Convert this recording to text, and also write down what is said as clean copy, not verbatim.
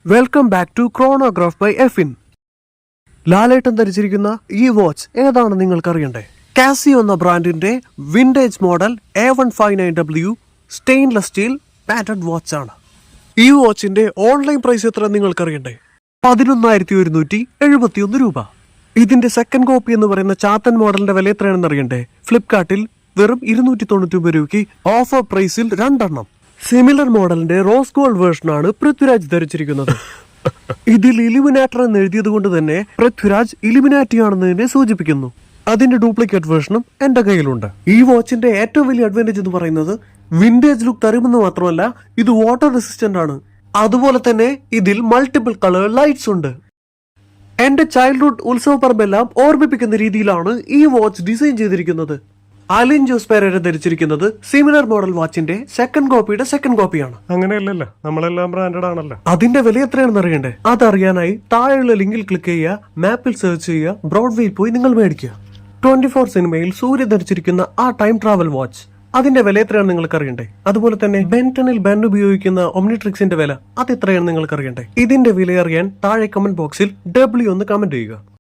Welcome back to chronograph by എഫിൻ. ലാലേട്ടൻ ധരിച്ചിരിക്കുന്ന ഈ വാച്ച് ഏതാണ് നിങ്ങൾക്കറിയണ്ടേ? കാസിയോ എന്ന ബ്രാൻഡിന്റെ vintage model A159W stainless steel പാറ്റഡ് വാച്ച് ആണ്. ഈ വാച്ചിന്റെ ഓൺലൈൻ പ്രൈസ് എത്ര നിങ്ങൾക്കറിയണ്ടേ? 11,171 രൂപ. ഇതിന്റെ സെക്കൻഡ് കോപ്പി എന്ന് പറയുന്ന ചാത്തൻ മോഡലിന്റെ വില എത്രയാണെന്ന് അറിയണ്ടേ? ഫ്ലിപ്കാർട്ടിൽ വെറും 299 രൂപയ്ക്ക് ഓഫർ പ്രൈസിൽ 2 എണ്ണം. സിമിലർ മോഡലിന്റെ റോസ് ഗോൾഡ് വേർഷൻ ആണ് പൃഥ്വിരാജ് ധരിച്ചിരിക്കുന്നത്. ഇതിൽ ഇലുമിനാറ്റർ എന്ന് എഴുതിയത് കൊണ്ട് തന്നെ പൃഥ്വിരാജ് ഇലുമിനാറ്റി ആണെന്നതിനെ സൂചിപ്പിക്കുന്നു. അതിന്റെ ഡ്യൂപ്ലിക്കേറ്റ് വേർഷനും എന്റെ കയ്യിലുണ്ട്. ഈ വാച്ചിന്റെ ഏറ്റവും വലിയ അഡ്വാൻറ്റേജ് എന്ന് പറയുന്നത് വിന്റേജ് ലുക്ക് തരുമെന്ന് മാത്രമല്ല, ഇത് വാട്ടർ റെസിസ്റ്റന്റ് ആണ്. അതുപോലെ തന്നെ ഇതിൽ മൾട്ടിപ്പിൾ കളർ ലൈറ്റ്സ് ഉണ്ട്. എന്റെ ചൈൽഡ്ഹുഡ് ഉത്സവപ്പറമ്പെല്ലാം ഓർമ്മിപ്പിക്കുന്ന രീതിയിലാണ് ഈ വാച്ച് ഡിസൈൻ ചെയ്തിരിക്കുന്നത്. അലിൻ ജോസ് പെരേര ധരിച്ചിരിക്കുന്നത് സിമിലർ മോഡൽ വാച്ചിന്റെ സെക്കൻഡ് കോപ്പിയുടെ സെക്കൻഡ് കോപ്പിയാണ്. അങ്ങനെയല്ലല്ലോ, നമ്മളെല്ലാം ബ്രാൻഡഡ് ആണല്ലോ. അതിന്റെ വില എത്രയാണെന്ന് അറിയണ്ടേ? അതറിയാനായി താഴെയുള്ള ലിങ്കിൽ ക്ലിക്ക് ചെയ്യുക, മാപ്പിൽ സെർച്ച് ചെയ്യുക, ബ്രോഡ്വേയിൽ പോയി നിങ്ങൾ മേടിക്കുക. 24 സിനിമയിൽ സൂര്യ ധരിച്ചിരിക്കുന്ന ആ ടൈം ട്രാവൽ വാച്ച്, അതിന്റെ വില എത്രയാണ് നിങ്ങൾക്ക് അറിയണ്ടേ? അതുപോലെ തന്നെ ബെന്റണിൽ ബെൻ ഉപയോഗിക്കുന്ന ഒമ്നിട്രിക്സിന്റെ വില അത് എത്രയാണ് നിങ്ങൾക്ക് അറിയണ്ടേ? ഇതിന്റെ വില അറിയാൻ താഴെ കമന്റ് ബോക്സിൽ W എന്ന് കമന്റ് ചെയ്യുക.